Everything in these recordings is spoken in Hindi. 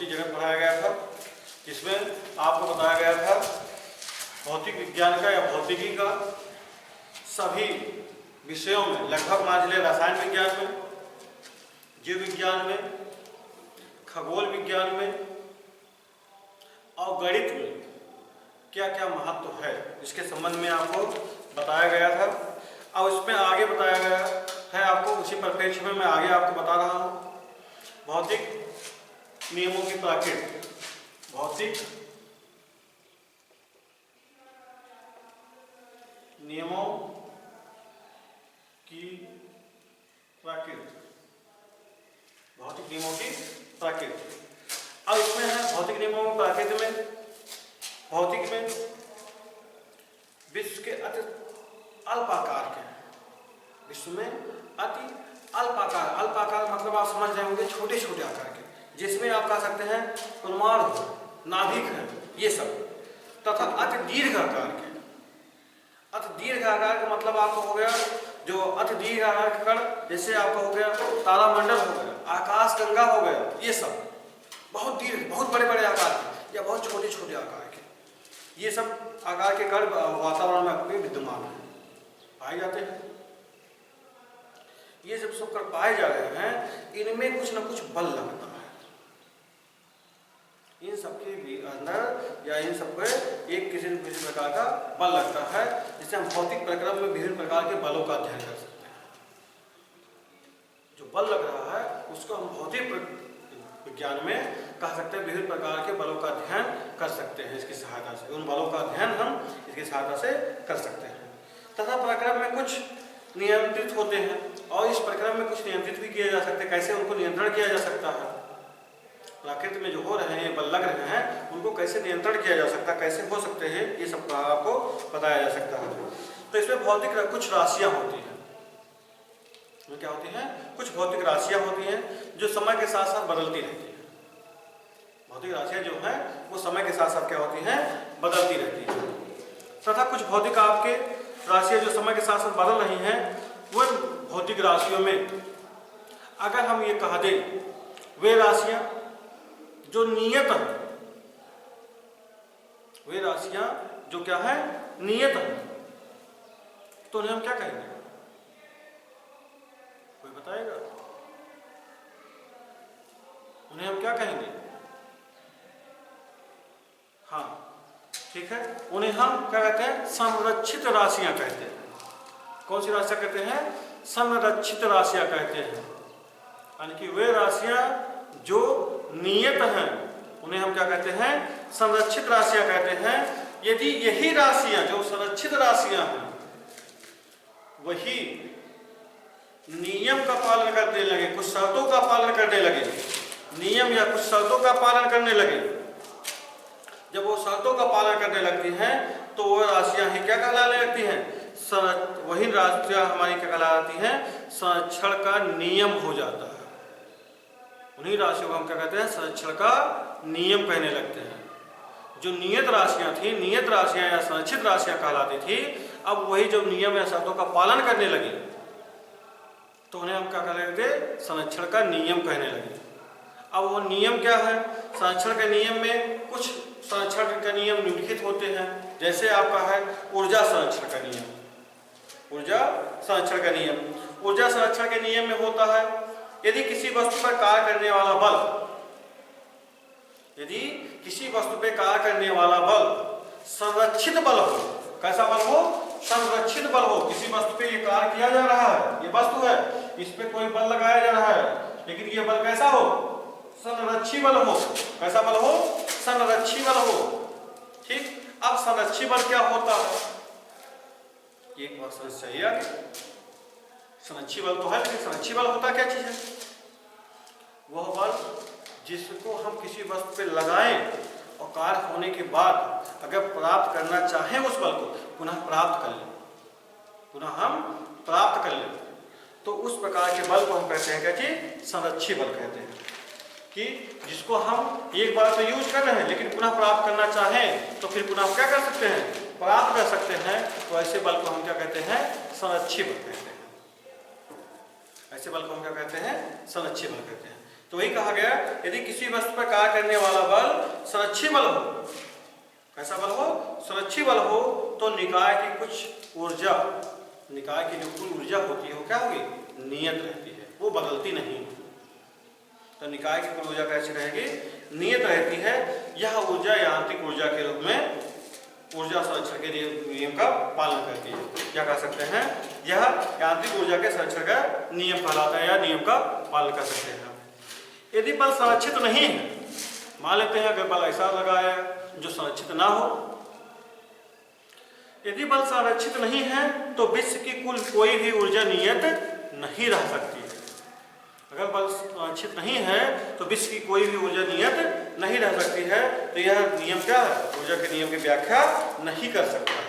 भौतिक जगत पढ़ाया गया था, जिसमें आपको बताया गया था भौतिक विज्ञान का या भौतिकी का सभी विषयों में, लगभग मान लीजिए रसायन विज्ञान में, जीव विज्ञान में, खगोल विज्ञान में और गणित में क्या क्या महत्व है इसके संबंध में आपको बताया गया था। अब इसमें आगे बताया गया है आपको, उसी परिप्रेक्ष्य में मैं आगे आपको बता रहा हूँ भौतिक नियमों की प्रकृति। भौतिक नियमों की प्रकृति, भौतिक नियमों की प्रकृति। अब इसमें है भौतिक नियमों की प्रकृति में, भौतिक में विश्व के अति अल्प आकार के, विश्व में अति अल्प आकार, अल्प आकार मतलब आप समझ रहे होंगे छोटे छोटे आकार के, जिसमें आप कह सकते हैं परमाणु, नाभिक है, ये सब, तथा अति दीर्घ आकार के। अति दीर्घ आकार का मतलब आपको हो गया जो अति दीर्घ आकार के कण, जैसे आपका हो गया तारामंडल हो गया, आकाश गंगा हो गया, ये सब बहुत दीर्घ, बहुत बड़े बड़े आकार के या बहुत छोटे छोटे आकार के, ये सब आकार के कण वातावरण में अपने विद्यमान है, पाए जाते हैं। ये जब सब कर पाए जा रहे हैं, इनमें कुछ ना कुछ बल लगता है, इन सबके भी अंदर या इन सब पे एक किसी न किसी प्रकार का बल लगता है, जिससे हम भौतिक प्रक्रम में विभिन्न प्रकार के बलों का अध्ययन कर सकते हैं। जो बल लग रहा है उसको हम भौतिक विज्ञान में कह सकते हैं, विभिन्न प्रकार के बलों का अध्ययन कर सकते हैं इसकी सहायता से, उन बलों का अध्ययन हम इसकी सहायता से कर सकते हैं। तथा प्रक्रम में कुछ नियंत्रित होते हैं और इस प्रक्रम में कुछ नियंत्रित भी किया जा सकता है। कैसे उनको नियंत्रण किया जा सकता है, प्रकृति में जो हो रहे हैं, बल लग रहे हैं, उनको कैसे नियंत्रण किया जा सकता है, कैसे हो सकते हैं, ये सब आपको बताया जा सकता है। तो इसमें भौतिक कुछ राशियां होती हैं, क्या होती हैं, कुछ भौतिक राशियां होती हैं जो समय के साथ साथ बदलती रहती हैं। भौतिक राशियां जो हैं वो समय के साथ साथ क्या होती हैं, बदलती रहती हैं। तथा कुछ भौतिक आपके राशियां जो समय के साथ साथ बदल रही हैं, वो भौतिक राशियों में अगर हम ये कह दें वे राशियां जो नियत है, वे राशियां जो क्या है, नियत है, तो उन्हें हम क्या कहेंगे, कोई बताएगा? उन्हें हम क्या कहेंगे? हाँ ठीक है, उन्हें हम क्या कहते हैं, संरक्षित राशियां कहते हैं। कौन सी राशियां कहते हैं? संरक्षित राशियां कहते हैं। यानी कि वे राशियां जो नियत हैं उन्हें हम क्या कहते हैं, संरक्षित राशियां कहते हैं। यदि यही राशियां जो संरक्षित राशियां हैं वही नियम का पालन करने लगे, कुछ शर्तों का पालन करने लगे, नियम या कुछ शर्तों का पालन करने लगे, जब वो शर्तों का पालन करने लगती हैं तो वो राशियां ही क्या कहलाने लगती हैं, वही राशियां हमारी क्या कहलाती हैं, संरक्षण का नियम हो जाता है। उन्हीं राशियों को हम क्या कहते हैं, संरक्षण का नियम कहने लगते हैं। जो नियत राशियां थी, नियत राशियां या संरक्षित राशियां कहलाती थी, अब वही जब नियम या शर्तों का पालन करने लगी तो उन्हें हम क्या कहने लगे, संरक्षण का नियम कहने लगे। अब वो नियम क्या है, संरक्षण के नियम में कुछ संरक्षण के नियम निम्नलिखित होते हैं, जैसे आपका है ऊर्जा संरक्षण का नियम। ऊर्जा संरक्षण का नियम, ऊर्जा संरक्षण के नियम में होता है यदि किसी वस्तु पर कार्य करने वाला बल, यदि किसी वस्तु पर कार्य करने वाला बल संरक्षित बल हो, कैसा बल हो, संरक्षित बल हो, किसी वस्तु पे ये कार्य किया जा रहा है, ये वस्तु है, इस पे कोई बल लगाया जा रहा है, लेकिन ये बल कैसा हो, संरक्षी बल हो, कैसा बल हो, संरक्षी बल हो। ठीक, अब संरक्षी बल क्या होता है, एक बात समझ चाहिए आगे। संरक्षी बल तो है, लेकिन संरक्षी बल होता क्या चीज है, वह बल जिसको हम किसी वस्तु पे लगाएं और कार्य होने के बाद अगर प्राप्त करना चाहें उस बल को पुनः प्राप्त कर लें, पुनः हम प्राप्त कर लें, तो उस प्रकार के बल को हम कहते हैं क्या जी, संरक्षी बल कहते हैं। कि जिसको हम एक बार तो यूज कर रहे हैं लेकिन पुनः प्राप्त करना चाहें तो फिर पुनः क्या कर सकते हैं, प्राप्त कर सकते हैं। तो ऐसे बल को हम क्या कहते हैं, संरक्षी बल कहते हैं। ऐसे बल को हम क्या कहते हैं, संरक्षी बल कहते हैं। तो वही कहा गया, यदि किसी वस्तु पर कार्य करने वाला बल संरक्षी बल हो, कैसा बल हो, संरक्षी बल हो, तो निकाय की कुछ ऊर्जा, निकाय की जो कुल ऊर्जा होती है वो क्या होगी, नियत रहती है, वो बदलती नहीं। तो निकाय की कुल ऊर्जा कैसी रहेगी, नियत रहती है। यह ऊर्जा यांत्रिक ऊर्जा के रूप में ऊर्जा संरक्षण के नियम का पालन करती है। क्या कह सकते हैं, यह यांत्रिक ऊर्जा के संरक्षण का नियम कहलाता है या नियम का पालन कर सकते हैं। यदि बल संरक्षित नहीं है, मान लेते हैं अगर बल ऐसा लगा है जो संरक्षित ना हो, यदि बल संरक्षित नहीं है तो विश्व की कुल कोई भी ऊर्जा नियत नहीं रह सकती है। अगर बल संरक्षित नहीं है तो विश्व की कोई भी ऊर्जा नियत नहीं रह सकती है। तो यह नियम क्या है, ऊर्जा के नियम की व्याख्या नहीं कर सकता है।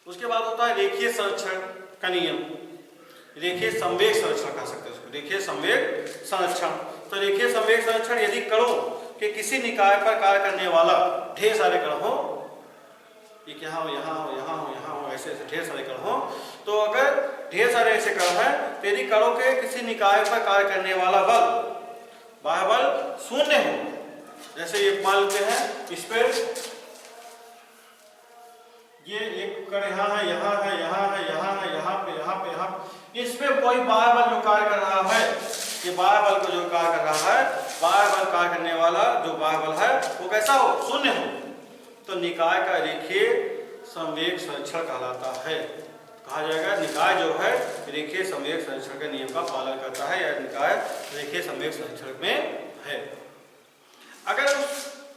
उसके बाद होता है रेखीय संरक्षण का नियम, रेखीय संवेग संरक्षण कह सकते हैं उसको, रेखीय संवेग संरक्षण। तो रेखीय संवेग संरक्षण, यदि कणों के किसी निकाय पर कार्य करने वाला ढेर सारे कण हो, एक यहाँ हो, यहाँ हो, यहाँ हो, यहाँ हो, ऐसे ऐसे ढेर सारे कण हो, तो अगर ढेर सारे ऐसे कण हैं तो यदि कणों के किसी निकाय पर कार्य करने वाला बल, बाह्य बल शून्य हो, जैसे ये मान लेते हैं इस पर ये एक कण यहाँ है, यहाँ है, यहाँ है, यहाँ है, यहाँ पे, यहाँ पे, यहाँ पे, इस पे कोई बाह्य बल जो कार्य कर रहा है, ये बाह्य बल को जो कार्य कर रहा है, बाह्य बल कार्य करने वाला जो बाह्य बल है वो कैसा हो, शून्य हो, तो निकाय का रेखीय संवेग संरक्षण कहलाता है। कहा जाएगा निकाय जो है रेखीय संवेग संरक्षण के नियम का पालन करता है, या निकाय रेखीय संवेग संरक्षण में है। अगर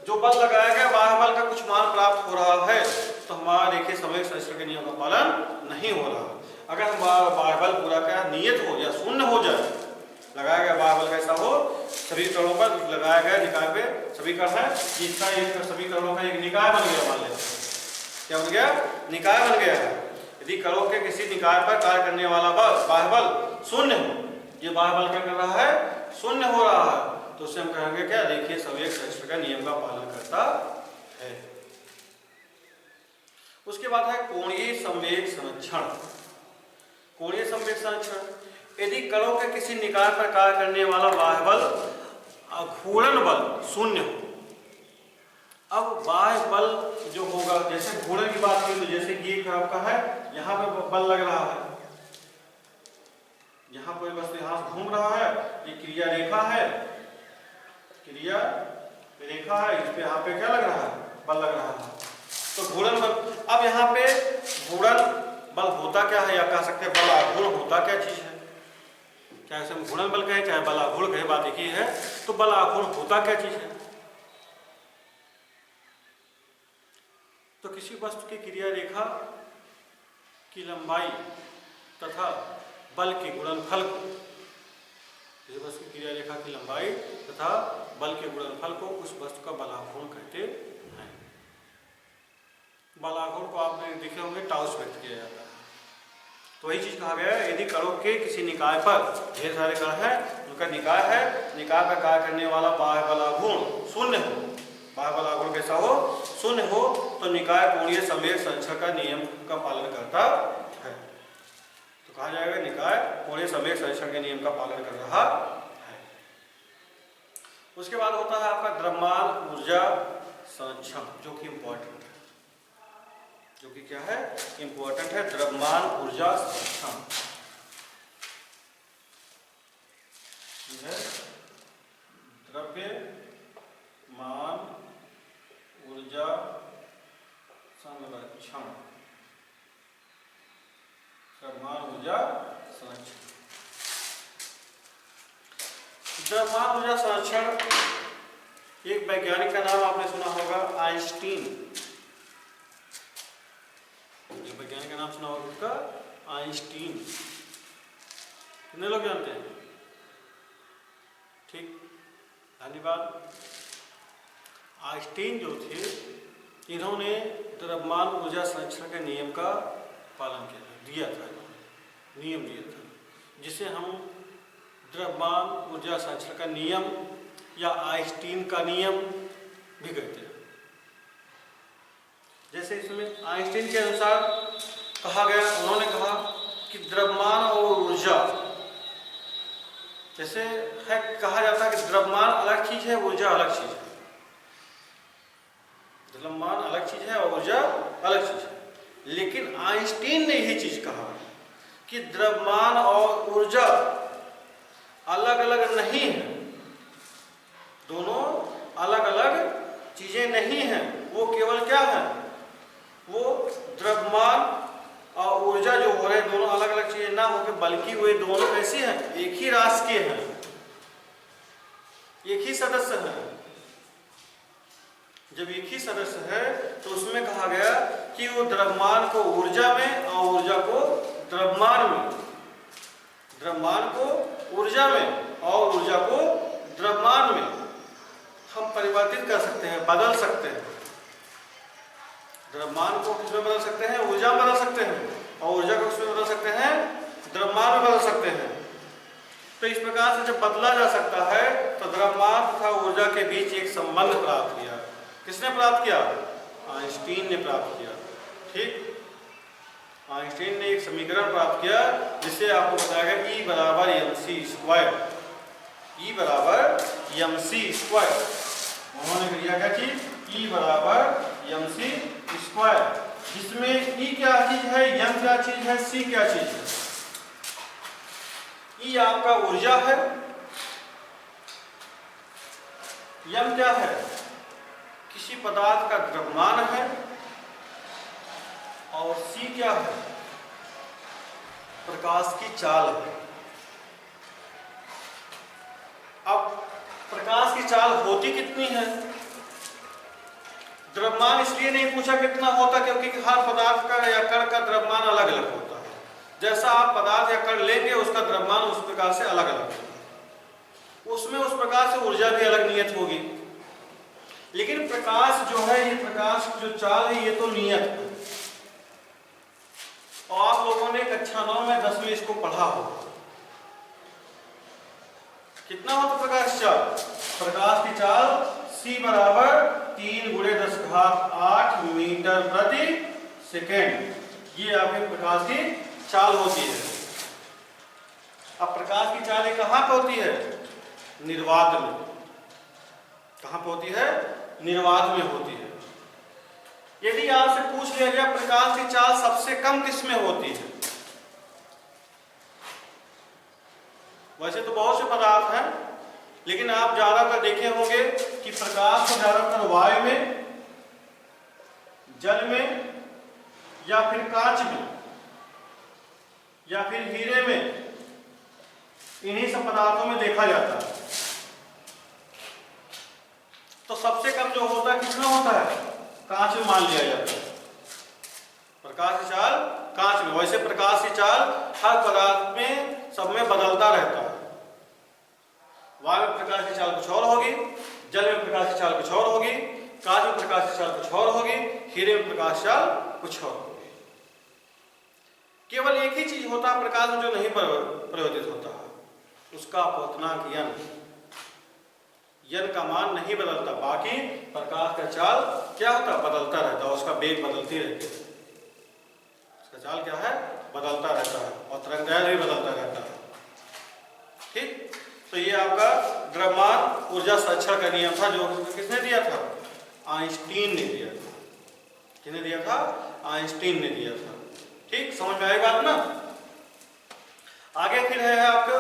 जो बल लगाया गया बाह्य बल का कुछ मान प्राप्त हो रहा है तो हमारा रेखीय संवेग संरक्षण के नियम का पालन नहीं हो रहा। अगर हमारा बाह्य बल पूरा क्या नियत हो या शून्य हो जाए, लगाया गया बाह्य बल कैसा हो, सभी कणों पर लगाया गया निकाय पे सभी कण है, इसका एक सभी कणों का एक निकाय बन गया, मान लेते हैं क्या बन गया, निकाय बन गया है। यदि कणों के किसी निकाय पर कार्य करने वाला बल बाह्य बल शून्य हो, ये बाह्य बल क्या कर रहा है, शून्य हो रहा है, तो उसे हम कहेंगे क्या, रेखीय संवेग संरक्षण का नियम का पालन करता है। उसके बाद है कोणीय संवेग संरक्षण। कोणीय संवेग संरक्षण, यदि कणों के किसी निकाय पर कार्य करने वाला बाह्य बल घूर्णन बल शून्य हो। अब बाह्य बल जो होगा, जैसे घूर्णन की बात की तो जैसे कि एक आपका है यहाँ पे बल लग रहा है, यहाँ कोई बस यहाँ से घूम रहा है, ये क्रिया रेखा है, क्रिया रेखा है, इस पे यहाँ पे क्या लग रहा है, बल लग रहा है, तो घूर्णन बल। अब यहाँ पे घूर्णन बल होता क्या है, या कह सकते हैं बल आघूर्ण होता क्या चीज है, चाहे हम घूर्णन बल कहें चाहे बल आघूर्ण कहें, बात एक ही है। तो बल आघूर्ण होता क्या चीज है, तो किसी वस्तु की क्रिया रेखा की लंबाई तथा बल के गुणनफल को, किसी वस्तु की क्रिया रेखा की लंबाई तथा बल के गुणनफल को उस वस्तु का बलाघूर्ण कहते हैं। बलाघूर्ण को आपने देखे होंगे टाउ से व्यक्त किया जाता है। तो वही चीज कहा गया है, यदि कणों के किसी निकाय पर, ढेर सारे कण है, उनका निकाय है, निकाय पर कार्य करने वाला बाह्य बलाघूर्ण शून्य हो, बाह्य बलाघूर्ण कैसा हो, शून्य हो, तो निकाय कोणीय संवेग संरक्षण का नियम का पालन करता है। तो कहा जाएगा निकाय कोणीय संवेग संरक्षण के नियम का पालन कर रहा है। उसके बाद होता है आपका द्रव्यमान ऊर्जा संरक्षण, जो कि इंपॉर्टेंट है, जो कि क्या है, इंपॉर्टेंट है, द्रव्यमान ऊर्जा संरक्षण। द्रव्यमान ऊर्जा संरक्षण, द्रव्यमान ऊर्जा संरक्षण। द्रव्यमान ऊर्जा संरक्षण, एक वैज्ञानिक का नाम आपने सुना होगा, आइंस्टीन। वैज्ञानिक का नाम सुना होगा उसका, आइंस्टीन। कितने लोग जानते हैं, ठीक, धन्यवाद। आइंस्टीन जो थे, इन्होंने द्रव्यमान ऊर्जा संरक्षण के नियम का पालन दिया था, नियम दिया था, जिसे हम द्रव्यमान ऊर्जा संरक्षण का नियम या आइंस्टीन का नियम भी कहते हैं। जैसे इसमें आइंस्टीन के अनुसार कहा गया, उन्होंने कहा कि द्रव्यमान और ऊर्जा जैसे है कहा जाता है कि द्रव्यमान अलग चीज है, ऊर्जा अलग चीज है। द्रव्यमान अलग चीज है और ऊर्जा अलग चीज है। लेकिन आइंस्टीन ने यही चीज कहा कि द्रव्यमान और ऊर्जा अलग अलग नहीं है, दोनों अलग अलग चीजें नहीं हैं। वो केवल क्या है, वो द्रव्यमान और ऊर्जा जो हो रहे हैं दोनों अलग अलग चीजें ना होकर बल्कि वे दोनों कैसी हैं, एक ही राशि के हैं, एक ही सदस्य हैं। जब एक ही सदस्य है तो उसमें कहा गया कि वो द्रव्यमान को ऊर्जा में और ऊर्जा को द्रव्यमान में, द्रव्यमान को ऊर्जा में और ऊर्जा को द्रव्यमान में हम परिवर्तित कर सकते हैं, बदल सकते हैं। द्रव्यमान को किसमें बदल सकते हैं, ऊर्जा में बदल सकते हैं, और ऊर्जा को किसमें बदल सकते हैं, द्रव्यमान में बदल सकते हैं। तो इस प्रकार से जब बदला जा सकता है तो द्रव्यमान तथा ऊर्जा के बीच एक संबंध प्राप्त किया। किसने प्राप्त किया, आइंस्टीन ने प्राप्त किया। ठीक, आइंस्टीन ने एक समीकरण प्राप्त किया जिससे आपको बताया गया E बराबर mc स्क्वायर, E बराबर mc स्क्वायर। उन्होंने किया क्या चीज, E बराबर mc स्क्वायर, जिसमें E क्या चीज है, m क्या चीज है, c क्या चीज है। E आपका ऊर्जा है, m क्या है, किसी पदार्थ का द्रव्यमान है, और c क्या है, प्रकाश की चाल है। अब प्रकाश की चाल होती कितनी है, द्रव्यमान इसलिए नहीं पूछा कितना होता क्योंकि हर पदार्थ का या कण का द्रव्यमान अलग अलग होता है। जैसा आप पदार्थ या कण लेंगे उसका द्रव्यमान उस प्रकार से अलग अलग होगा, उसमें उस प्रकार से ऊर्जा भी अलग नियत होगी। लेकिन प्रकाश जो है, ये प्रकाश जो चाल है, ये तो नियत है। और आप लोगों ने कक्षा 9 में 10 में इसको पढ़ा होगा। कितना होता प्रकाश चाल, प्रकाश की चाल c बराबर 3 × 10⁸ मीटर प्रति सेकेंड। ये आपके प्रकाश की चाल होती है। अब प्रकाश की चाल कहाँ पे होती है, निर्वात में। कहाँ पे होती है, निर्वात में होती है। यदि आपसे पूछ लिया गया प्रकाश की चाल सबसे कम किस में होती है, वैसे तो बहुत से पदार्थ हैं, लेकिन आप ज्यादातर देखे होंगे कि प्रकाश को ज्यादातर वायु में, जल में, या फिर कांच में, या फिर हीरे में, इन्हीं सब पदार्थों में देखा जाता है। तो सबसे कम जो होता है किसमें होता है, कांच में मान लिया जाता है। प्रकाश की चाल कांच में, वैसे प्रकाश की चाल हर पदार्थ में, सब में बदलता रहता है। वायु में प्रकाश की चाल कुछ और होगी, जल में प्रकाश की चाल कुछ और होगी, कांच में प्रकाश की चाल कुछ और होगी, हीरे में प्रकाश की चाल कुछ और होगी। केवल एक ही चीज होता है प्रकाश में जो नहीं परिवर्तित होता है, उसका अपवर्तनांक यन का मान नहीं बदलता। बाकी प्रकाश का चाल क्या होता है, बदलता रहता है, उसका वेग बदलती रहती है। उसका चाल क्या है, बदलता रहता है, और तरंगदैर्घ्य भी बदलता रहता है। ठीक, तो ये आपका द्रव्यमान ऊर्जा संरक्षण का नियम था, जो किसने दिया था, आइंस्टीन ने दिया था। किसने दिया था, आइंस्टीन ने दिया था। ठीक, समझ में आएगा ना। आगे फिर है आपका,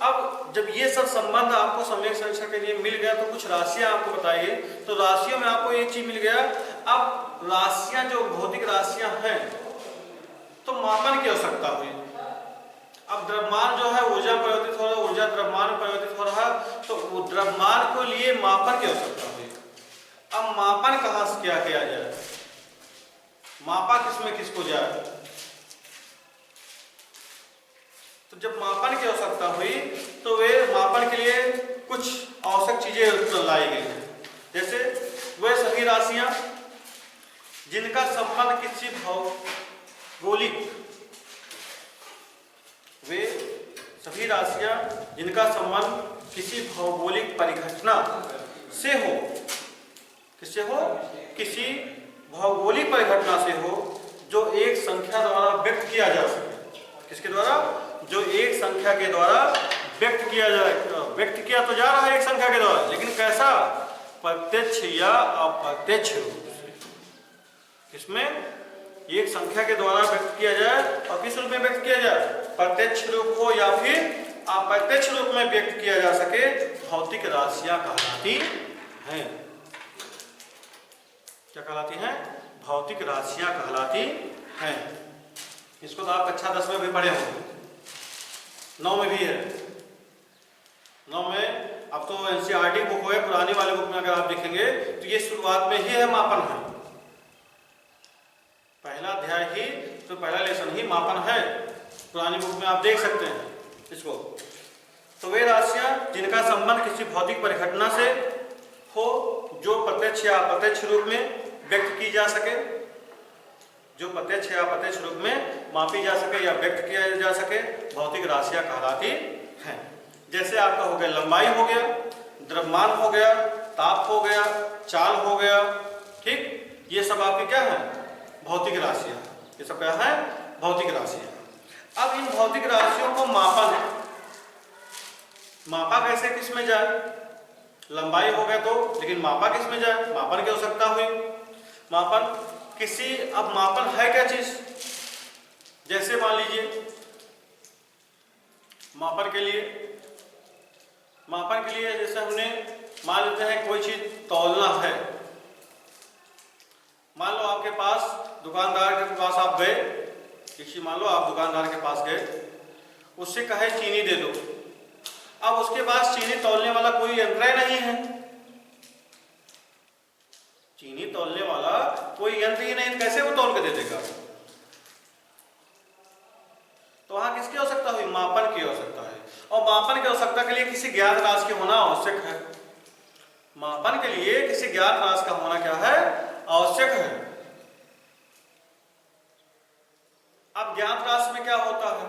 अब जब ये सब संबंध आपको सम्यक संरक्षण के लिए मिल गया तो कुछ राशियां आपको बताइए। तो राशियों में आपको एक चीज मिल गया। अब राशियां जो भौतिक राशियां हैं तो मापन की आवश्यकता हुई। अब द्रव्यमान जो है ऊर्जा परिवर्तित हो रहा है, ऊर्जा द्रव्यमान में परिवर्तित हो रहा है, तो द्रव्यमान को लिए मापन की आवश्यकता हुई। अब मापन कहाँ से क्या किया जाए, मापा किसमें किसको जाए। तो जब मापन की आवश्यकता हुई तो वे मापन के लिए कुछ आवश्यक चीजें लाई गई हैं। जैसे वे सभी राशियां जिनका संबंध किसी भौगोलिक, वे सभी राशियां जिनका संबंध किसी भौगोलिक परिघटना से हो, किससे हो, किसी भौगोलिक परिघटना से हो, जो एक संख्या द्वारा व्यक्त किया जा सके। किसके द्वारा, जो एक संख्या के द्वारा व्यक्त किया तो जा रहा है एक संख्या के द्वारा, लेकिन कैसा? प्रत्यक्ष या अप्रत्यक्ष रूप से। किसमें? एक संख्या के द्वारा व्यक्त किया जाए, और किस रूप में व्यक्त किया जाए? प्रत्यक्ष रूप हो या फिर अप्रत्यक्ष रूप में व्यक्त किया जा सके, भौतिक राशियां कहलाती हैं। क्या कहलाती हैं? भौतिक राशियां कहलाती हैं। इसको तो आप कक्षा 10 में भी पढ़े होंगे, 9 में भी है। 9 में अब तो एनसीईआरटी बुक है, पुरानी वाले बुक में अगर आप देखेंगे तो ये शुरुआत में ही है, मापन है। पहला अध्याय ही तो पहला लेसन ही मापन है, पुरानी बुक में आप देख सकते हैं इसको। तो वे राशियां जिनका संबंध किसी भौतिक परिघटना से हो, जो प्रत्यक्ष या अप्रत्यक्ष रूप में व्यक्त की जा सके, जो प्रत्यक्ष या अप्रत्यक्ष रूप में मापी जा सके या व्यक्त किया जा सके, भौतिक राशियां कहलाती हैं। जैसे आपका हो गया लंबाई हो गया, द्रव्यमान हो गया, ताप हो गया, चाल हो गया, ठीक, ये सब आपकी क्या है? भौतिक राशियां। ये सब क्या है? भौतिक राशियां। अब इन भौतिक राशियों को मापा कैसे, किस में जाए? लंबाई हो गया तो, लेकिन मापा किस में जाए? मापन की आवश्यकता हुई। मापन किसी, अब मापन है क्या चीज? जैसे मान लीजिए मापन के लिए जैसे हमने मान लेते हैं कोई चीज तौलना है। मान लो आपके पास दुकानदार के पास आप गए, मान लो आप दुकानदार के पास गए, उससे कहे चीनी दे दो। अब उसके पास चीनी तौलने वाला कोई यंत्र नहीं है, चीनी तौलने वाला कोई यंत्र ही नहीं, कैसे वो तौल के दे देगा? तो वहां किसकी आवश्यकता हुई? मापन की आवश्यकता है। और मापन की आवश्यकता के लिए किसी ज्ञात राशि के होना आवश्यक है। मापन के लिए किसी ज्ञात राशि का होना क्या है? आवश्यक है। अब ज्ञात राशि में क्या होता है?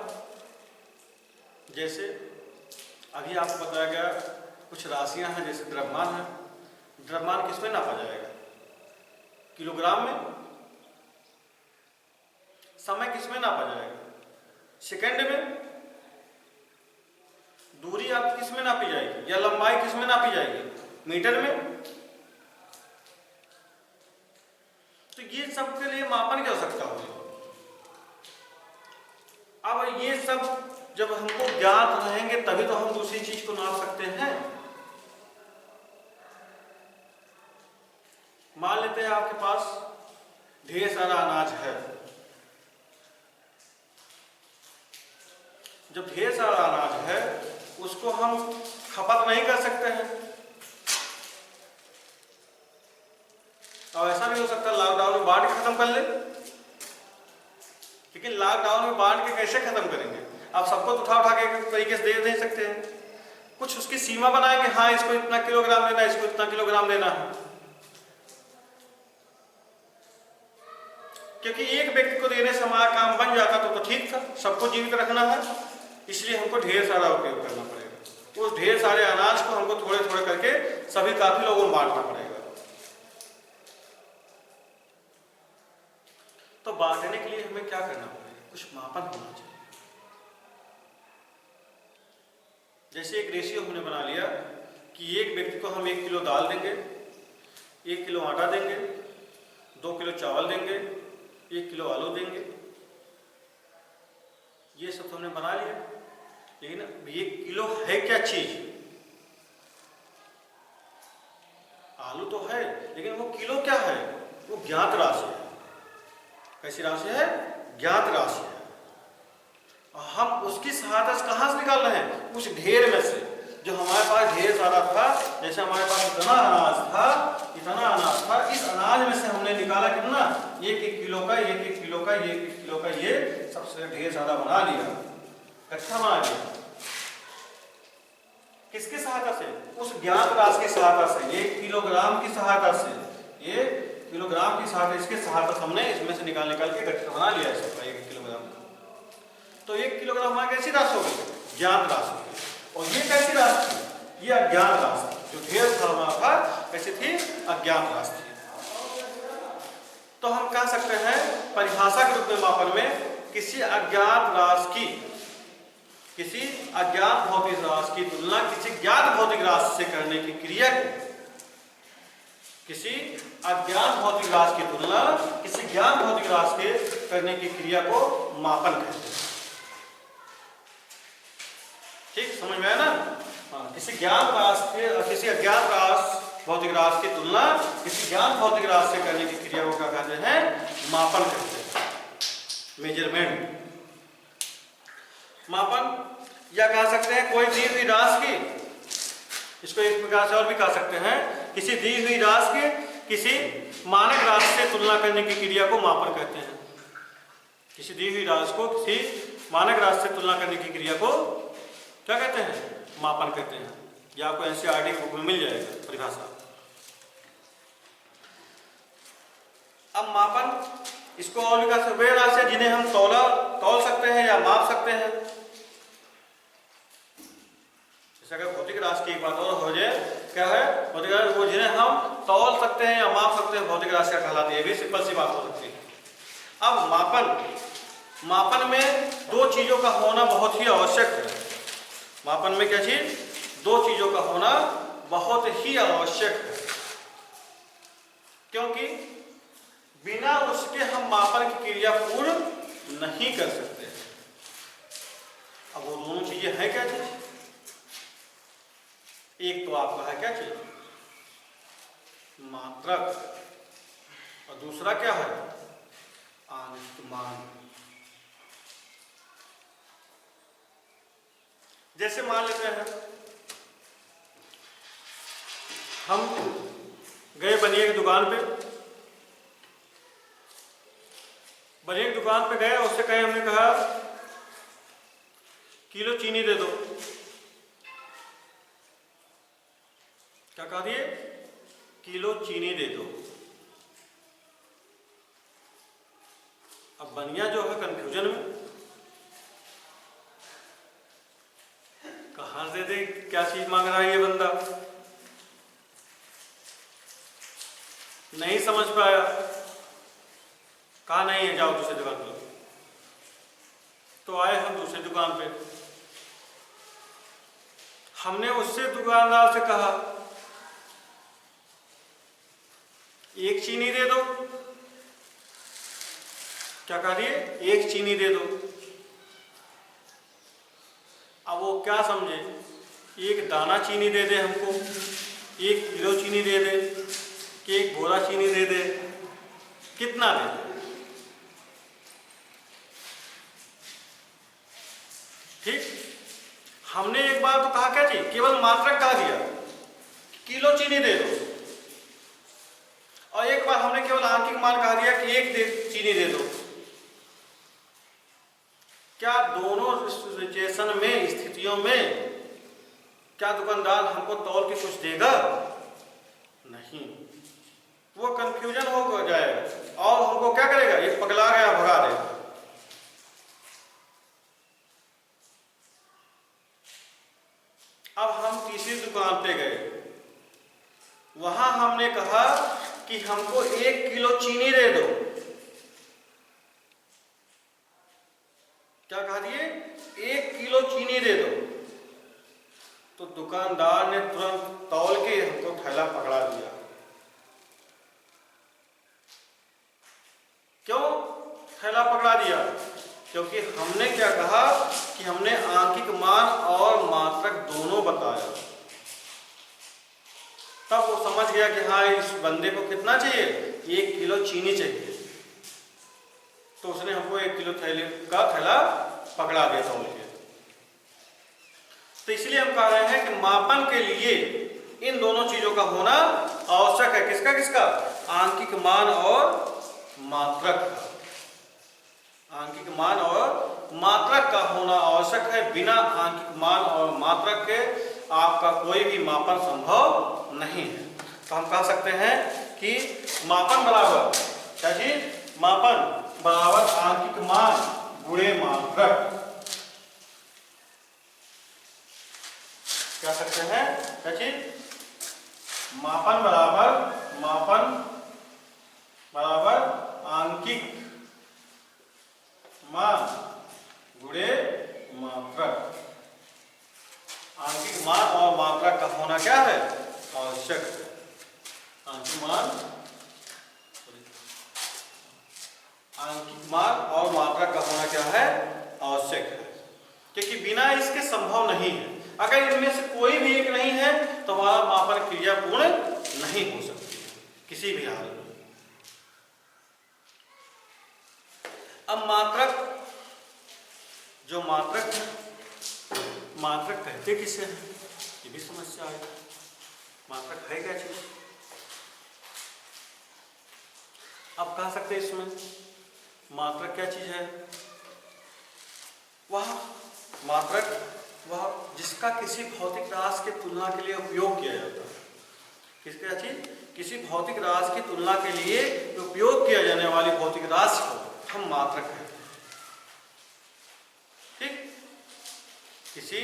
जैसे अभी आपको बताया गया कुछ राशियां हैं, जैसे द्रव्यमान है। द्रव्यमान किसमें नापा जाएगा? किलोग्राम में। समय किसमें नापा जाएगा? सेकंड में। दूरी आप किसमें नापी जाएगी, या लंबाई किसमें नापी जाएगी? मीटर में। तो ये सब के लिए मापन की आवश्यकता होगी। अब ये सब जब हमको ज्ञात रहेंगे तभी तो हम दूसरी चीज को नाप सकते हैं। मान लेते हैं आपके पास ढेर सारा अनाज है। जब ढेर सारा अनाज है उसको हम खपत नहीं कर सकते हैं। और ऐसा भी हो सकता है लॉकडाउन में बांट के खत्म कर ले, लेकिन लॉकडाउन में बांट के कैसे खत्म करेंगे? आप सबको उठा के एक तरीके से दे नहीं सकते हैं। कुछ उसकी सीमा बनाएंगे, हाँ इसको इतना किलोग्राम देना है, इसको इतना किलोग्राम देना है। क्योंकि एक व्यक्ति को देने से हमारा काम बन जाता तो ठीक था, सबको जीवित रखना है, इसलिए हमको ढेर सारा उपयोग करना पड़ेगा। उस ढेर सारे अनाज को हमको थोड़े थोड़े करके सभी काफी लोगों में बांटना पड़ेगा। तो बांटने के लिए हमें क्या करना पड़ेगा? कुछ मापन होना चाहिए। जैसे एक रेशियो हमने बना लिया कि एक व्यक्ति को हम 1 किलो दाल देंगे, 1 किलो आटा देंगे, 2 किलो चावल देंगे, 1 किलो आलू देंगे। ये सब तो हमने बना लिया, लेकिन 1 किलो है क्या चीज? आलू तो है, लेकिन वो किलो क्या है? वो ज्ञात राशि है। कैसी राशि है? ज्ञात राशि है। हम उसकी सहायता से कहां से निकाल रहे हैं? उस ढेर में से जो हमारे पास ढेर सारा था। जैसे हमारे पास इतना अनाज था, इस अनाज में से हमने निकाला कितना? 1-1 किलो का, 1-1 किलो का, 1-1 किलो का, ये सबसे ढेर सारा बना लिया, इकट्ठा बना लिया। किसकी सहायता से? उस ज्ञात राशि की सहायता से, 1 किलोग्राम की सहायता से, 1 किलोग्राम की सहायता, इसके सहायता हमने इसमें से निकाल के इकट्ठा बना लिया है सबका 1 किलोग्राम। तो 1 किलोग्राम हमारी कैसी राशि होगी? ज्ञात राशि। और ये कैसी राशि थी? ये अज्ञात राशि। जो ढेर सारा था कैसी थी? अज्ञात राशि थी। तो हम कह सकते हैं परिभाषा के रूप में मापन में किसी अज्ञात राशि की किसी अज्ञात भौतिक राशि की तुलना किसी ज्ञात भौतिक राशि से करने की क्रिया को, किसी अज्ञात भौतिक राशि की तुलना किसी ज्ञात भौतिक राशि के करने की क्रिया को मापन कहते हैं। ठीक समझ में आया ना? हाँ, किसी ज्ञात राशि के किसी अज्ञात भौतिक राशि की तुलना किसी ज्ञात भौतिक राशि से करने की क्रिया को क्या कहते हैं? मापन कहते हैं, मेजरमेंट। मापन या कह सकते हैं कोई दी हुई राशि की, इसको एक प्रकार से और भी कह सकते हैं, किसी दी हुई राशि के किसी मानक राशि से तुलना करने की क्रिया को मापन कहते हैं। किसी दी हुई राशि को किसी मानक राशि से तुलना करने की क्रिया को क्या कहते हैं? मापन कहते हैं। यह आपको एनसीईआरटी बुक में मिल जाएगा परिभाषा। अब मापन इसको और भी कह सकते हैं, वे राशि जिन्हें हम तौल सकते हैं या माप सकते हैं। जैसे अगर भौतिक राशि की एक बात और हो जाए, क्या है? भौतिक राशि वो जिन्हें हम तौल सकते हैं या माप सकते हैं, भौतिक राशि क्या कहलाती है? भी सिंपल सी बात हो सकती है। अब मापन में दो चीजों का होना बहुत ही आवश्यक है। मापन में क्या चीज? दो चीजों का होना बहुत ही आवश्यक है, क्योंकि बिना उसके हम मापन की क्रिया पूर्ण नहीं कर सकते। अब वो दोनों चीजें हैं क्या चीज? एक तो आपका है क्या चीज? मात्रक, और दूसरा क्या है? आंशिक मान। जैसे मान लेते हैं हम गए बनिए की दुकान पे, बनिए की दुकान पे गए, उससे कहे, हमने कहा किलो चीनी दे दो। क्या कहा दिए? किलो चीनी दे दो। अब बनिया जो है कंफ्यूजन में, कहां से दे, क्या चीज मांग रहा है ये बंदा, नहीं समझ पाया। कहा नहीं है, जाओ दूसरी दुकान पर। तो आए हम दूसरी दुकान पे, हमने उससे दुकानदार से कहा एक चीनी दे दो। क्या कह दिए? एक चीनी दे दो। अब वो क्या समझे? एक दाना चीनी दे दे हमको, एक किलो चीनी दे दे, कि एक बोरा चीनी दे दे, कितना दे दे? ठीक, हमने एक बार तो कहा क्या चीज? केवल मात्रक कहा दिया किलो चीनी दे दो, और एक बार हमने केवल आंकिक मान कहा दिया कि एक चीनी दे दो। क्या दोनों सिचुएशन में, स्थितियों में, क्या दुकानदार हमको तौल के कुछ देगा? नहीं, वो कंफ्यूजन हो जाएगा और हमको क्या करेगा? ये पगला गया, भगा देगा। अब हम तीसरी दुकान पे गए, वहां हमने कहा कि हमको 1 किलो चीनी दे दो। क्या कहा दिए? 1 किलो चीनी दे दो। तो दुकानदार ने तुरंत तौल के हमको थैला पकड़ा दिया। क्यों थैला पकड़ा दिया? क्योंकि हमने क्या कहा कि हमने आंकिक मान और मात्रक दोनों बताया। तब वो समझ गया कि हाँ, इस बंदे को कितना चाहिए? 1 किलो चीनी चाहिए। तो उसने हमको 1 किलो का थैला पकड़ा दिया तौल के। तो इसलिए हम कह रहे हैं कि मापन के लिए इन दोनों चीजों का होना आवश्यक है। किसका किसका? आंकिक मान और मात्रक का। आंकिक मान और मात्रक का होना आवश्यक है। बिना आंकिक मान और मात्रक के आपका कोई भी मापन संभव नहीं है। तो हम कह सकते हैं कि मापन बराबर क्या चीज? मापन बराबर आंकिक मान गुणे मात्रक। क्या सकते हैं? क्या चीज? मापन बराबर आंकिक मान गुणे मात्रक। होना क्या है? आवश्यक है। आंशिक मान और मात्रक का होना क्या है? आवश्यक है, क्योंकि बिना इसके संभव नहीं है। अगर इनमें से कोई भी एक नहीं है तो वह मापन क्रिया पूर्ण नहीं हो सकती किसी भी हाल में। अब मात्रक, जो मात्रक कहते किसे हैं, ये भी समस्या है। मात्रक है क्या चीज? अब कह सकते हैं इसमें मात्रक क्या चीज है? वह मात्रक वह जिसका किसी भौतिक राशि की तुलना के लिए उपयोग किया जाता है। किसका चीज? किसी भौतिक राशि की तुलना के लिए उपयोग किया जाने वाली भौतिक राशि को हम मात्रक कहते हैं। ठीक, किसी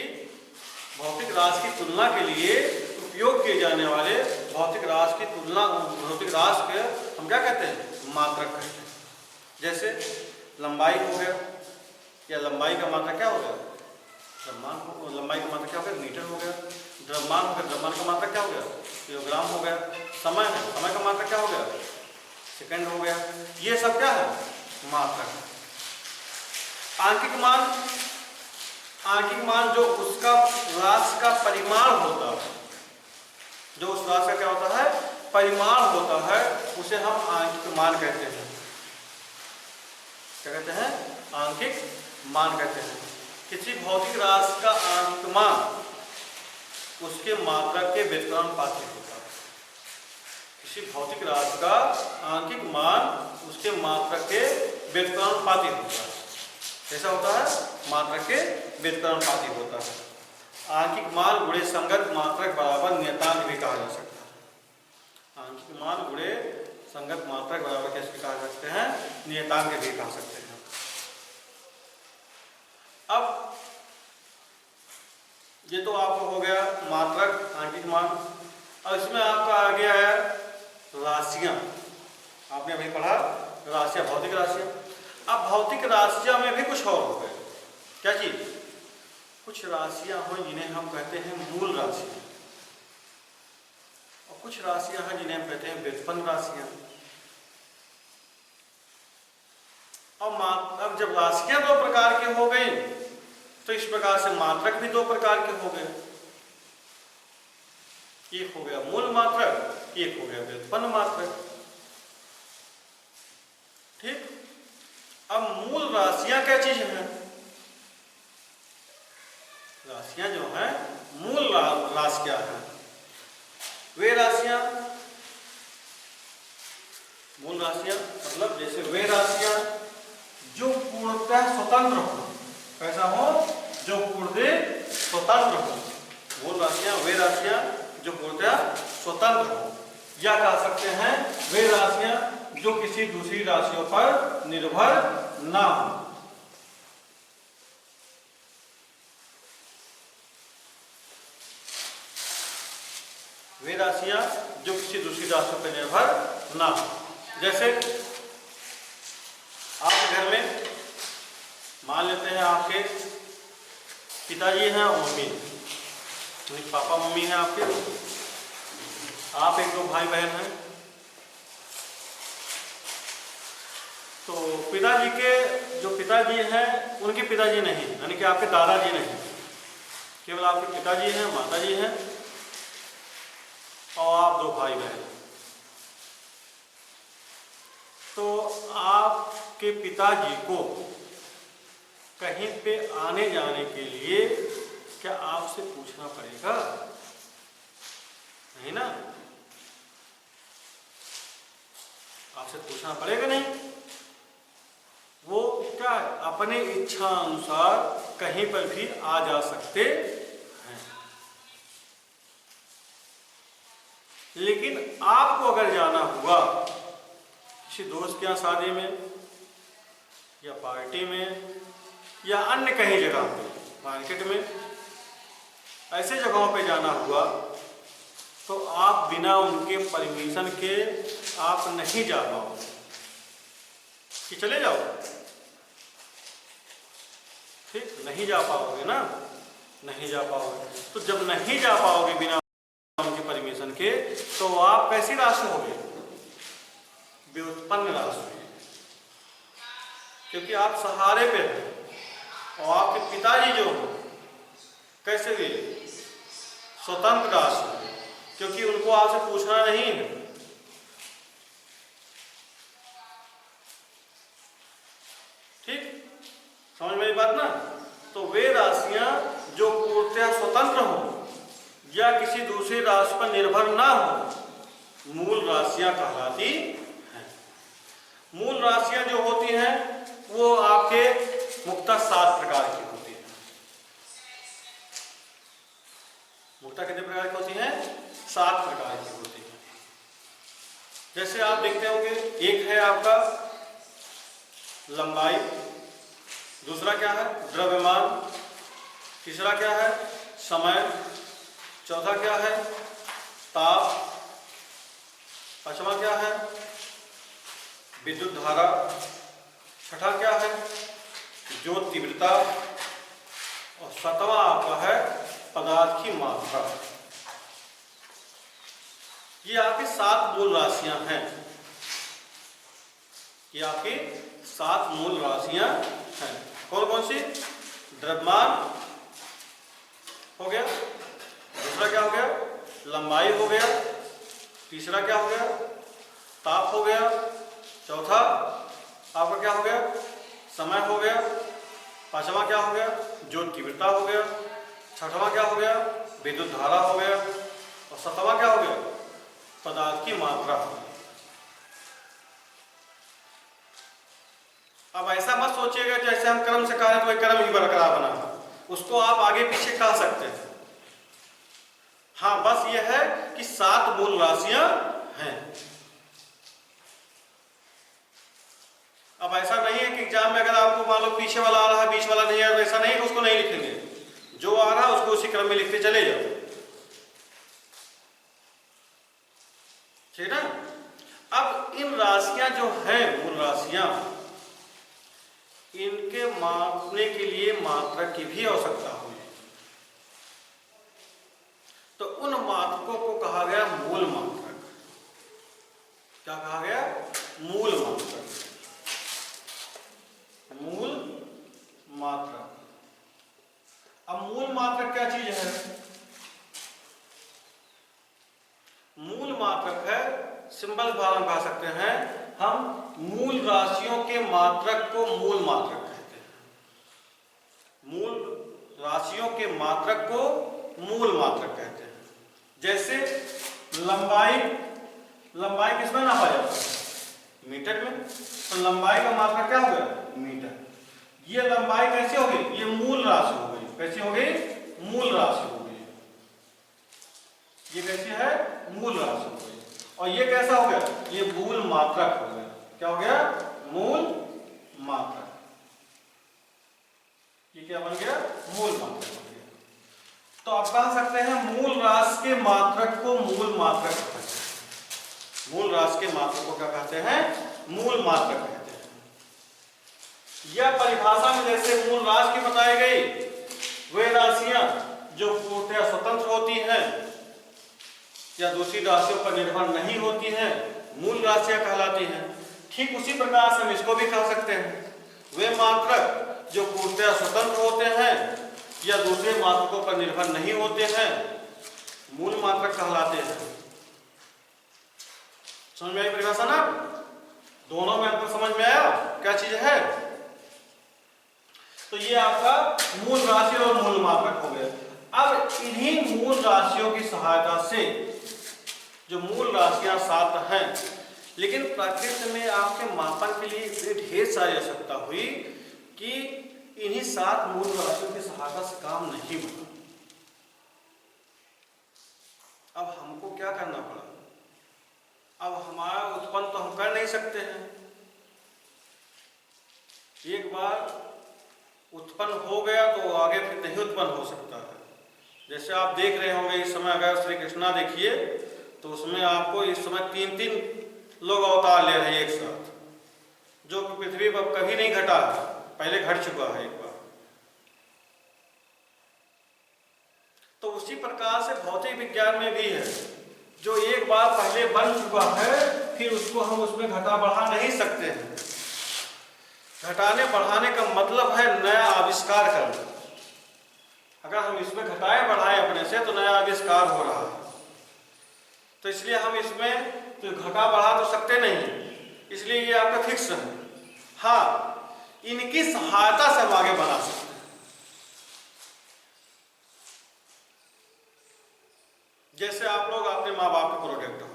भौतिक राशि की तुलना के लिए उपयोग किए जाने वाले भौतिक राशि की तुलना, भौतिक राशि के हम क्या कहते हैं? मात्रक कहते हैं। जैसे लंबाई हो गया, या लंबाई का मात्रक क्या हो गया? द्रव्यमान। लंबाई का मात्रक क्या हो गया? मीटर हो गया। द्रव्यमान हो गया, द्रव्यमान का मात्रक क्या हो गया? किलोग्राम हो गया। समय है, समय का मात्रक क्या हो गया? सेकंड हो गया। ये सब क्या है? मात्रक। आंकिक मान, आंकिक मान जो उसका राशि का परिमाण होता है, जो उस राशि का क्या होता है? परिमाण होता है, उसे हम आंकिक मान कहते हैं। क्या कहते हैं? आंकिक मान कहते हैं। किसी भौतिक राशि का आंकिक मान उसके मात्रक के व्युत्क्रमानुपाती होता है। किसी भौतिक राशि का आंकिक मान उसके मात्रक के व्युत्क्रमानुपाती होता है। कैसा होता है? मात्रक के व्युत्क्रमानुपाती होता है। आंकिक मान गुणे संगत मात्रक बराबर नियतांक भी कहा जा सकता है। आंकिक मान गुणे संगत मात्रक बराबर कैसे कहा जा सकते हैं? नियतांक भी कहा सकते हैं। अब ये तो आपको हो गया मात्रक, आंकिक मान। और इसमें आपका आ गया है राशियां। आपने अभी पढ़ा राशियां, भौतिक राशियां। अब भौतिक राशियां में भी कुछ और हो गए। क्या चीज? कुछ राशियां हो जिन्हें हम कहते हैं मूल राशियां, और कुछ राशियां हैं जिन्हें हम कहते हैं व्युत्पन्न राशियां। अब जब राशियां दो प्रकार की हो गई तो इस प्रकार से मात्रक भी दो प्रकार के हो गए। एक हो गया मूल मात्रक, एक हो गया व्युत्पन्न मात्रक। ठीक, अब मूल राशियां क्या चीज है? राशियां जो है मूल राशि क्या है? वे राशियां, मूल राशियां मतलब जैसे वे राशियां जो पूर्णतः स्वतंत्र हो। कैसा हो? जो पूर्णतः स्वतंत्र हो। मूल राशियां वे राशियां जो पूर्णतः स्वतंत्र हो, या कह सकते हैं वे राशियां जो किसी दूसरी राशियों पर निर्भर ना हो। वे राशियां जो किसी दूसरी राशियों पर निर्भर ना हो। जैसे आपके घर में मान लेते हैं आपके पिताजी हैं और मम्मी, पापा मम्मी हैं आपके, आप एक दो भाई बहन हैं। तो पिताजी के जो पिताजी हैं उनके पिताजी नहीं, यानी कि आपके दादाजी नहीं, केवल आपके पिताजी हैं, माताजी हैं और आप दो भाई बहन। तो आपके पिताजी को कहीं पे आने जाने के लिए क्या आपसे पूछना पड़ेगा? नहीं ना, आपसे पूछना पड़ेगा नहीं। वो क्या है? अपने इच्छा अनुसार कहीं पर भी आ जा सकते हैं। लेकिन आपको अगर जाना हुआ किसी दोस्त के यहाँ शादी में या पार्टी में या अन्य कहीं जगह पे, मार्केट में, ऐसे जगहों पे जाना हुआ तो आप बिना उनके परमिशन के आप नहीं जा पाओगे कि चले जाओ। ठीक, नहीं जा पाओगे ना, नहीं जा पाओगे। तो जब नहीं जा पाओगे बिना उनकी परमिशन के, तो आप कैसी राशि होगी? व्युत्पन्न राशि, क्योंकि आप सहारे पे हैं और आपके पिताजी जो हो कैसे हुए? स्वतंत्र राशि, क्योंकि उनको आपसे पूछना नहीं है। ठीक, समझ में बात ना? तो वे राशियां जो पूर्णतः स्वतंत्र हो या किसी दूसरी राशि पर निर्भर ना हो, मूल राशियां कहलाती हैं। मूल राशियां जो होती हैं वो आपके मुक्तः 7 प्रकार की होती हैं। मुक्तः कितने प्रकार की होती हैं? 7 प्रकार की होती हैं। जैसे आप देखते होंगे, एक है आपका लंबाई, दूसरा क्या है? द्रव्यमान, तीसरा क्या है? समय, चौथा क्या है? ताप, पांचवा क्या है? विद्युत धारा, छठा क्या है? ज्योत तीव्रता, और सातवां आपका है पदार्थ की मात्रा। ये आपकी 7 मूल राशियां हैं। ये आपकी 7 मूल राशियां हैं। कौन कौन सी? द्रव्यमान हो गया, दूसरा क्या हो गया? लंबाई हो गया, तीसरा क्या हो गया? ताप हो गया, चौथा आपका क्या हो गया? समय हो गया, पांचवा क्या हो गया? ज्योत तीव्रता हो गया, छठवां क्या हो गया? विद्युत धारा हो गया, और सातवां क्या हो गया? पदार्थ की मात्रा हो गई। अब ऐसा मत सोचिएगा जैसे हम क्रम से कह रहे तो क्रम ही बरकरार बना, उसको आप आगे पीछे कह सकते हैं। हाँ, बस यह है कि 7 मूल राशियां हैं। अब ऐसा नहीं है कि एग्जाम में अगर आपको मान लो पीछे वाला आ रहा है, बीच वाला नहीं है, ऐसा नहीं है कि उसको नहीं लिखेंगे। जो आ रहा है उसको उसी क्रम में लिखते चले जाओ, ठीक है ना? अब इन राशियां जो हैं, मूल राशियां, इनके मापने के लिए मात्रक की भी आवश्यकता हुई, तो उन मात्रकों को कहा गया मूल मात्रक। क्या कहा गया? मूल मात्रक। मूल मात्रक। अब मूल मात्रक क्या चीज है? मूल मात्रक है, सिंपल द्वारा हम कह सकते हैं, हम मूल राशियों के मात्रक को मूल मात्रक कहते हैं। मूल राशियों के मात्रक को मूल मात्रक कहते हैं। जैसे लंबाई, लंबाई किसमें नापा जाता है? मीटर में। तो लंबाई का मात्रक क्या हो गया? मीटर। ये लंबाई कैसी हो गई? ये मूल राशि हो गई। कैसी हो गई? मूल राशि हो गई। ये कैसी है? मूल राशि हो गई। और ये कैसा हो गया? ये मूल मात्रक हो गया। क्या हो गया? मूल मात्रक। ये क्या बन गया? मूल मात्रक बन गया। तो आप कह सकते हैं मूल राशि के मात्रक को मूल मात्रक कहते हैं। मूल राशि के मात्रक को क्या कहते हैं? मूल मात्रक कहते हैं। यह परिभाषा में जैसे मूल राशि की बताई गई, वे राशियां जो पूर्णतः स्वतंत्र होती हैं या दूसरी राशियों पर निर्भर नहीं होती हैं, मूल राशियां कहलाती हैं। ठीक उसी प्रकार से हम इसको भी कह सकते हैं, वे मात्रक जो पूर्णतः स्वतंत्र होते हैं या दूसरे मात्रकों पर निर्भर नहीं होते हैं, मूल मात्रक कहलाते हैं। समझ में आई परिभाषा ना? दोनों में आपको समझ में आया क्या चीज है? तो ये आपका मूल राशि और मूल मात्रक हो गया। अब इन्हीं मूल राशियों की सहायता से, जो मूल राशियां 7 हैं, लेकिन प्रकृति में आपके मापन के लिए इतनी ढेर सारी आवश्यकता हुई कि इन्हीं 7 मूल राशियों की सहायता से काम नहीं बना। अब हमको क्या करना पड़ा? अब हमारा उत्पन्न तो हम कर नहीं सकते हैं। एक बार उत्पन्न हो गया तो आगे फिर नहीं उत्पन्न हो सकता है। जैसे आप देख रहे होंगे इस समय, अगर श्री कृष्णा देखिए तो उसमें आपको इस समय 3 लोग अवतार ले रहे हैं एक साथ, जो कि पृथ्वी पर कभी नहीं घटा है, पहले घट चुका है एक बार। तो उसी प्रकार से भौतिक विज्ञान में भी है, जो एक बार पहले बन चुका है फिर उसको हम उसमें घटा बढ़ा नहीं सकते हैं। घटाने बढ़ाने का मतलब है नया आविष्कार करना। अगर हम इसमें घटाए बढ़ाए अपने से तो नया आविष्कार हो रहा है। तो इसलिए हम इसमें तो घटा बढ़ा तो सकते नहीं, इसलिए ये आपका फिक्स है। हाँ, इनकी सहायता से हम आगे बना सकते हैं। जैसे आप लोग अपने माँ बाप के प्रोडक्ट हो,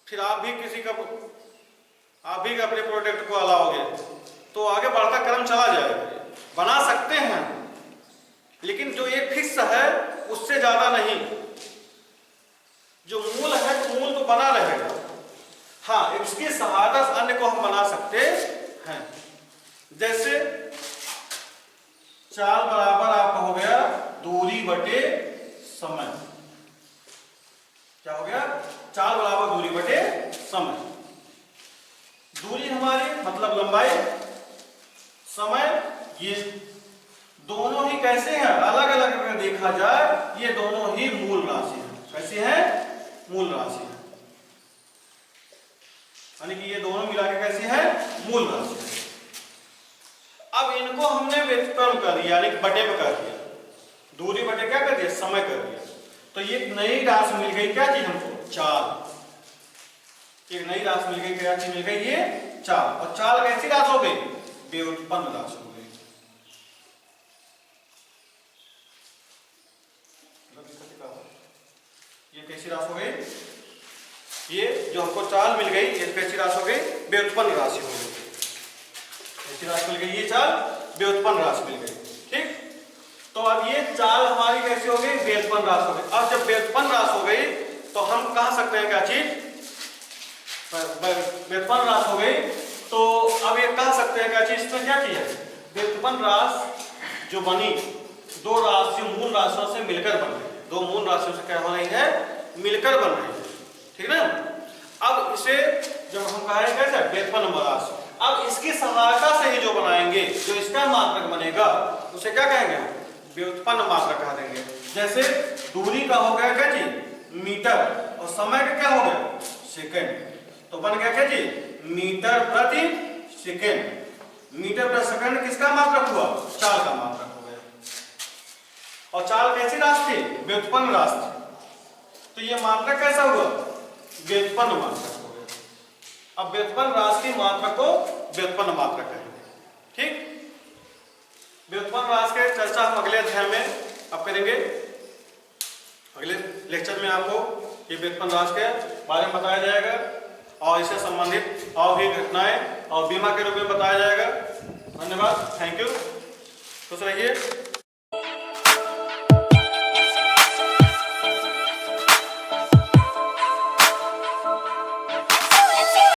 फिर आप भी अपने प्रोडक्ट को अलाओगे तो आगे बढ़ता क्रम चला जाएगा। बना सकते हैं, लेकिन जो ये फिक्स है उससे ज्यादा नहीं। जो मूल है तो मूल तो बना रहेगा। हाँ, इसकी सहायता से अन्य को हम बना सकते हैं। जैसे चाल बराबर आपका हो गया दूरी बटे समय। क्या हो गया? चाल बराबर दूरी बटे समय। दूरी हमारी मतलब लंबाई, समय ये दोनों ही कैसे हैं? अलग अलग अगर देखा जाए ये दोनों ही मूल राशि है। कैसी है? मूल राशि है, यानी कि ये दोनों मिला के कैसी है? मूल राशि है। अब इनको हमने व्युत्पन्न कर दिया, यानी कि बटे में कर दिया। दूरी बटे क्या कर दिया? समय कर दिया। तो ये नई राशि मिल गई। क्या चीज हमको? चाल। एक नई राशि मिल गई। क्या चीज मिल गई? ये चाल। और चाल कैसी राशि हो गई? व्युत्पन्न राशि हो गई। ये कैसी राशि हो गई? ये जो हमको चाल मिल गई ये कैसी राशि हो गई? व्युत्पन्न राशि हो गई। कैसी राशि मिल गई? ये चाल व्युत्पन्न राशि मिल गई। ठीक, तो अब ये चाल हमारी कैसी हो गई? व्युत्पन्न राशि हो गई। अब जब व्युत्पन्न राशि हो गई तो हम कह सकते हैं क्या चीज? व्युत्पन्न राशि हो गई तो अब ये कह सकते हैं क्या चीज? इसमें क्या चीज है? व्युत्पन्न राशि जो बनी दो राशियों मूल राशियों से मिलकर बन रही है। दो मूल राशियों से क्या हो रही है? मिलकर बन रही है। ठीक है ना? अब इसे जब हम कहें कैसे? व्युत्पन्न राशि। अब इसकी सहायता से ही जो बनाएंगे, जो इसका मात्रक बनेगा उसे क्या कहेंगे? व्युत्पन्न मात्रक कह देंगे। जैसे दूरी का हो गया क्या चीज? मीटर। और समय का क्या हो गया? सेकंड। तो बन गया क्या चीज? मीटर प्रति सेकंड। मीटर प्रति सेकंड किसका मात्रक हुआ? चाल का मात्रक हो गया। और चाल कैसी राशि थी? व्युत्पन्न राशि थी। तो ये मात्रक कैसा हुआ? व्युत्पन्न मात्रक हो गया। अब व्युत्पन्न राशि की मात्रक को व्युत्पन्न मात्रक कहेंगे। ठीक, व्युत्पन्न राशि के चर्चा हम अगले अध्याय में अब करेंगे। अगले लेक्चर में आपको ये व्युत्पन्न राशि के बारे में बताया जाएगा और इससे संबंधित और भी घटनाएं और बीमा के रूप में बताया जाएगा। धन्यवाद, थैंक यू, खुश रहिए।